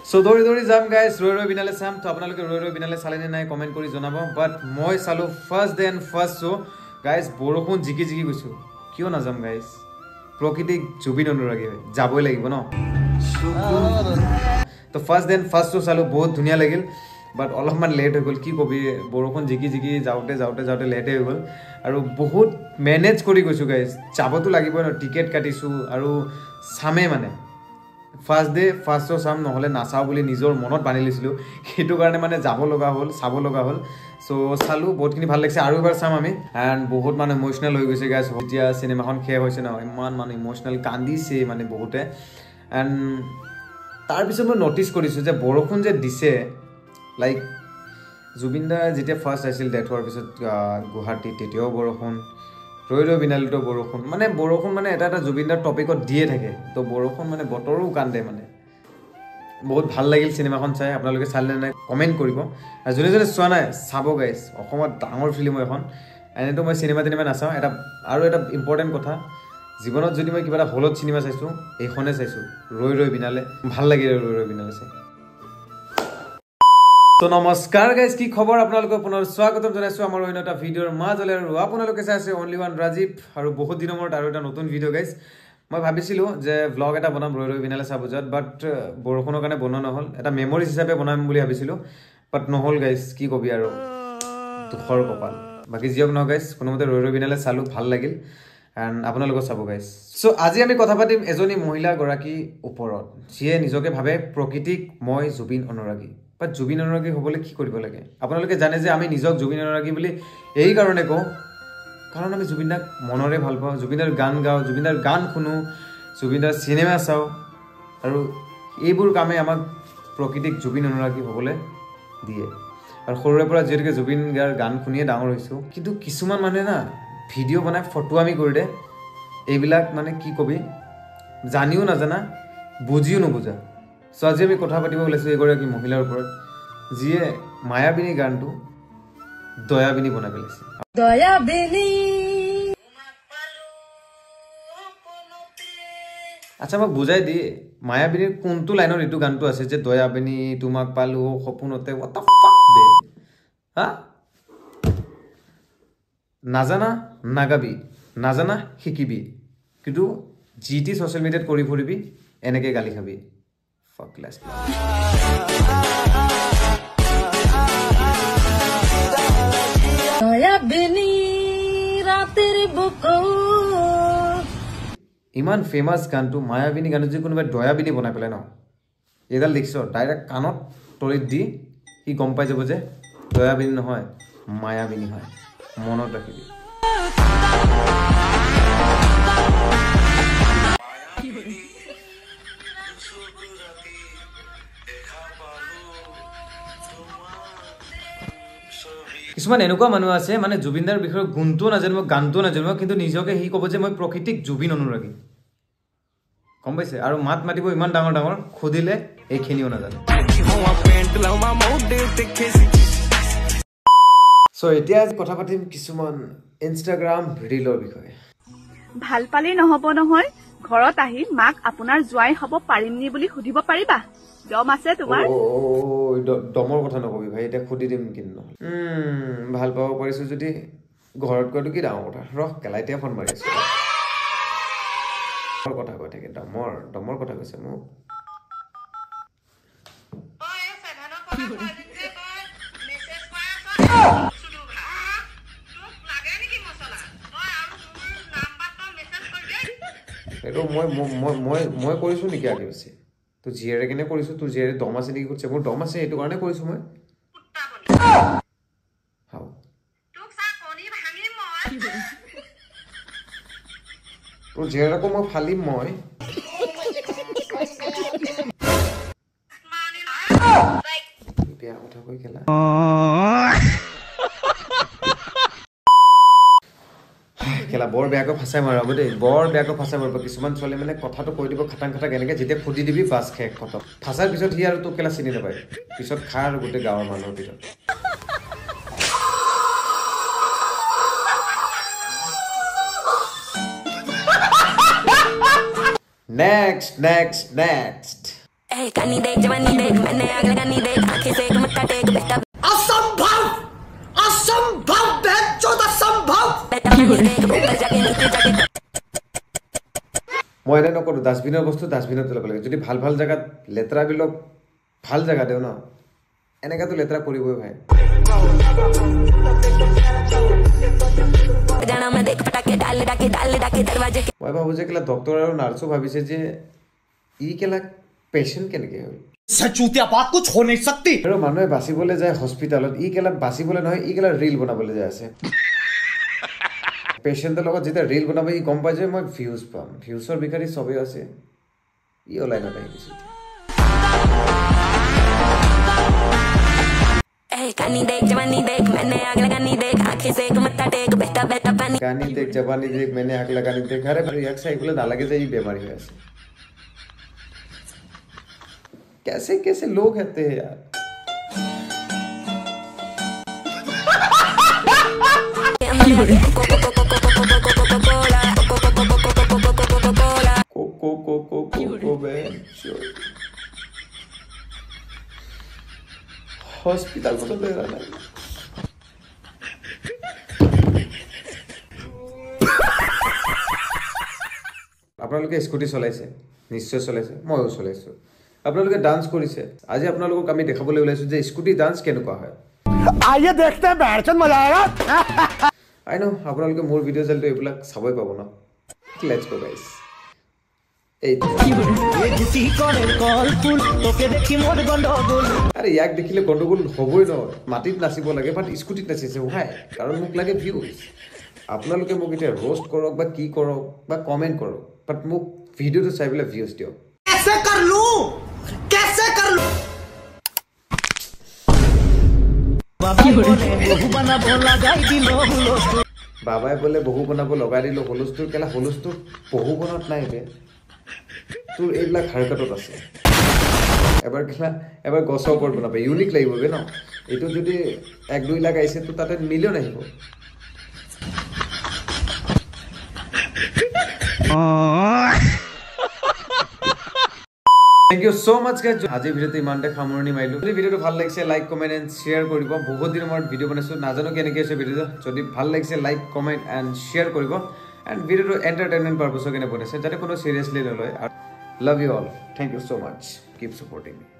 So dori dori jam guys roi roi binale sam to apnaloke roi roi binale sale ne nai comment kori jonabo but moi salu first day and first show guys borokhon jiki jiki goisu kio na jam guys prokritik Jubin Anuragi jaboi lagibo no to first day and first show salu bahut dhuniya lagil but অলপমান late হৈ গল কি কবি বৰখন জিকি জিকি যাওতে late হৈ গল আৰু বহুত মেনেজ কৰি গৈছো গাইজ যাবতো লাগিব ন টিকেট কাটিছো আৰু সামে মানে ফাৰ্স্ট ডে ফাৰ্স্ট শো সাম নহলে নাচাও বুলি নিজৰ মনত বানি লৈছিলো সেইটো কাৰণে মানে যাব লগা হল চাব লগা হল সো চালু বহুতখিনি ভাল লাগিছে আৰু এবাৰ চাম আমি এন্ড বহুত মানে ইমোশনাল হৈ গৈছে গাইজ যেতিয়া সিনেমাখন শেষ হৈছে ন ইমান মানে ইমোশনাল কান্দিছে মানে বহুতে এন্ড তাৰ পিছত মই নটিস কৰিছো যে বৰখন যে দিছে লাইক জুবিনদা যেতিয়া ফাৰ্স্ট আছিল ডেথ হোৱাৰ পিছত গুৱাহাটী তেতিয়াও বৰখন ৰৈ ৰৈ বিনালেতো বৰখন মানে এটা জুবিনদাৰ টপিকত দিয়ে থাকে তো বৰখন মানে বতৰো কান্দে মানে বহুত ভাল লাগিল সিনেমাখন চাই আপোনালোকে চালে নাই কমেন্ট কৰিব আৰু যোনে যোনে চোৱা নাই চাব গাইছ অসমত ডাঙৰ ফিল্ম এখন এনেতো মই সিনেমা নাচাওঁ এটা ইম্পৰ্টেণ্ট কথা জীৱনত যদি মই কিবা এটা হলত সিনেমা চাইছো এইখনে চাইছো ৰৈ ৰৈ বিনালে ভাল লাগিল ৰৈ ৰৈ বিনালে চাই তো নমস্কাৰ গাইজ কি খবৰ আপোনালোকক পুনৰ স্বাগতম জনাইছো আমাৰ অন্য এটা ভিডিঅ'ৰ মাজলৈ আৰু আপোনালোকে চাইছে অনলি ওৱান ৰাজীৱ আৰু বহুত দিনৰ মূৰত আৰু এটা নতুন ভিডিঅ' গাইজ মই ভাবিছিলো যে ভ্লগ এটা বনাম ৰৈ ৰৈ বিনালে চাব যাত বাট বৰষুণৰ কাৰণে বনোৱা নহল এটা মেমৰিজ হিচাপে বনাম বুলি ভাবিছিলো বাট নহল গাইজ কি কবি আৰু দুখৰ কপাল বাকি যিয়ক ন গাইজ কোনোমতে ৰৈ ৰৈ বিনালে চালো ভাল লাগিল এণ্ড আপোনালোকক চাব গাইজ সো আজি আমি কথা পাতিম এজনী মহিলা গৰাকী ওপৰত যিয়ে নিজকে ভাবে প্ৰকৃতিক মই জুবিন অনুৰাগী বাট জুবিন অনুৰাগী হ'বলৈ কি কৰিব লাগে আপোনালোকে জানে যে আমি নিজক জুবিন অনুৰাগী বুলি এই কাৰণে কওঁ কাৰণ আমি জুবিনদাক মনৰে ভাল পাওঁ জুবিনদাৰ গান গাওঁ জুবিনদাৰ গান শুনো জুবিনদাৰ সিনেমা চাওঁ আৰু এইবোৰ কামে আমাক প্ৰকৃতিক জুবিন অনুৰাগী হ'বলৈ দিয়ে আৰু সৰুৰে পৰা যিহেতুকে জুবিন গাৰ গান শুনিয়ে ডাঙৰ হৈছোঁ কিন্তু কিছুমান মানুহে না ভিডিঅ' বনাই ফটোৱামি কৰি দে এইবিলাক মানে কি কবি জানিও নাজানা বুজিও নুবুজা সো আজি আমি কথা পাতিব ওলাইছো এগৰাকী মহিলাৰ ওপৰত যিয়ে মায়াবিনী গানটো দয়াবিনী বনাই পেলাইছে দয়াবিনী আচ্ছা মই বুজাই দি মায়াবিনীৰ কোনটো লাইনৰ এইটো গানটো আছে যে দয়াবিনী তোমাক পালো সপোনতে what the fuck বে হা নাজানা নাগাবি নাজানা শিকিবি কিন্তু জিটি সোশ্যাল মিডিয়াত কৰি ফুৰিবি এনেকে গালি খাবি fuck last দয়াবিনী রাতের বুকো ইমান ফেমাস গানটো মায়াবিনী গান যে কোনোবাই দয়াবিনী বনাই পেলাই ন এডাল লিখছ ডাইৰেক্ট কানত তৰিত দি ই গম পাই যাব যে দয়াবিনী নহয় মায়াবিনী হয় মনত ৰাখিবি কিছুমান এনেকুৱা মানুহ আছে মানে জুবিনদাৰ বিষয়ে গুণটো নাজানিব গানটো নাজানিব কিন্তু নিজকে সি ক'ব যে মই প্ৰকৃতিক জুবিন অনুৰাগী গম পাইছে আৰু মাত মাতিব ইমান ডাঙৰ ডাঙৰ খুদিলে এইখিনিও নাজানে সো এতিয়া কথা পাতিম কিছুমান ইনষ্টাগ্ৰাম ৰিলৰ বিষয়ে ভাল পালি নহব নহয় ঘৰত আহি মাক আপোনাৰ জুৱাই হ'ব পাৰিমনি বুলি সুধিব পাৰিবা দম আছে তোমাৰ দমৰ কথা নকবি ভাই এটা খুদি দিম কিন্তু ভাল পাব পাৰিছো যদি ঘৰত গৈ কি ডাঙৰ কথা ৰহ কেলাইতিয়া ফোন মাৰি আছো কথা কৈ থাকে দমৰ কথা কৈছে মোক এইটো মই কৰিছো নেকি আগে পিছে তো জিয়াৰে কেনে কৰিছো তোৰ জিয়াৰে দম আছে নেকি কৈছে মোৰ দম আছে এইটো কাৰণে কৰিছো মই হাও তোক সা কনি ভাঙি মই তোৰ জিয়াৰকো মই ফালিম মই বিয়া কথা কৈ খেলা খেলা বৰ বেয়াকৈ ফাঁচাই মাৰাব দেই বৰ বেয়াকৈ ফাঁচাই মাৰিব কিছুমান ছোৱালী মানে কথাটো কৈ দিব খাটাং খাটাং এনেকৈ যেতিয়া ফুটি দিবি বাছ শেষ খতম ফাঁচাৰ পিছত সি আৰু তোক কেলা চিনি নাপায় পিছত খা আৰু গোটেই গাঁৱৰ মানুহৰ পিছত নেক্সট असंभव असंभव बेचोद असंभव মই এনে নকৰো ডাষ্টবিনৰ বস্তু ডাষ্টবিনত পেলাব লাগে যদি ভাল ভাল জায়গাত লেতেৰা বিলক ভাল জায়গা দেও ন এনেকাতো লেতেৰা কৰিবই ভাই মই ভাবো যে কেলা ডক্টৰ আৰু নাৰ্ছো ভাবিছে যে ই কেলা পেশেন্ট কেনেকে হ'ল सचूतिया बात कुछ हो नहीं सकती আৰু মানুহে বাচিবলৈ যায় হস্পিটালত ই কেলা বাচিবলৈ নহয় ই কেলা ৰিল বনাবলৈ যায় আছে পেশেন্টৰ লগত যেতিয়া ৰিল বনাব ই গম পাই যে মই ভিউজ পাম ভিউজৰ বিকাৰী সবে আছে ই অনলাইনত আহি গৈছে কানি দেখ জৱানী দেখ मैंने आग लगानी देख आंखें से मत्ता टेक बेटा बेटा पानी কানি দেখ জৱানী দেখ मैंने आग लगानी देख আরে ভাই এক সাইকেলে নালাগে যে এই বেমারি হয়ে আছে कैसे कैसे लोग रहते हैं यार हॉस्पिटल को तो ले रहा है আপোনালোকে স্কুটি চলাইছে নিশ্চয় চলাইছে মইও চলাইছো আপোনালোকে ডান্স কৰিছে আজি আপোনালোকক আমি দেখাবলৈ ওলাইছো যে স্কুটি ডান্স কেনেকুৱা হয় आइए देखते हैं बैठन मजा आएगा আই নো আপোনালোকে মোৰ ভিডিও চাইলে এইবিলাক চাবই পাব না লেটস গো গাইস এই ये गुटी करे कॉल फुल তোকে দেখি মোর গন্ডগোল আরে ইয়াক দেখিলে গন্ডগোল হবই ন মাটিত নাচিব লাগে বাট স্কুটিত নাচিছে ভাই কাৰণ মোক লাগে ভিউজ আপোনালোকে মোক এটা ৰোস্ট কৰক বা কি কৰক বা কমেন্ট কৰক বাট মোক ভিডিওটো চাই পেলাই ভিউজ দিয়ক कैसे कर लूं বাবাই বলে বহু বনাব লগাই দিলো হলুস্তুৰ কেলা হলুস্তুৰ বহু বনত নাই বে তোৰ এইবিলাক হাৰকাটত আছে এবাৰ গছৰ ওপৰত বনাবে ইউনিক লাগিব বে ন এইটো যদি 1-2 লাখ আহিছে তো তাতে মিলিয়ন আহিব Thank you so much guys আজি ভিডিওতে ইমানটা খামৰণি মাইলো যদি ভিডিওটো ভাল লাগিছে লাইক কমেন্ট এন্ড শেয়াৰ কৰিব বহুত দিনৰ মূৰত ভিডিও বনাইছো নাজানো কেনেকৈ আছে ভিডিওটো যদি ভাল লাগিছে লাইক কমেন্ট এন্ড শেয়ার কৰিব এন্ড ভিডিওটো এন্টাৰটেইনমেন্ট পাৰপাসৰ কাৰণে বনাইছে যাতে কোনো সিৰিয়াসলি নলয় love you all thank you so much keep supporting me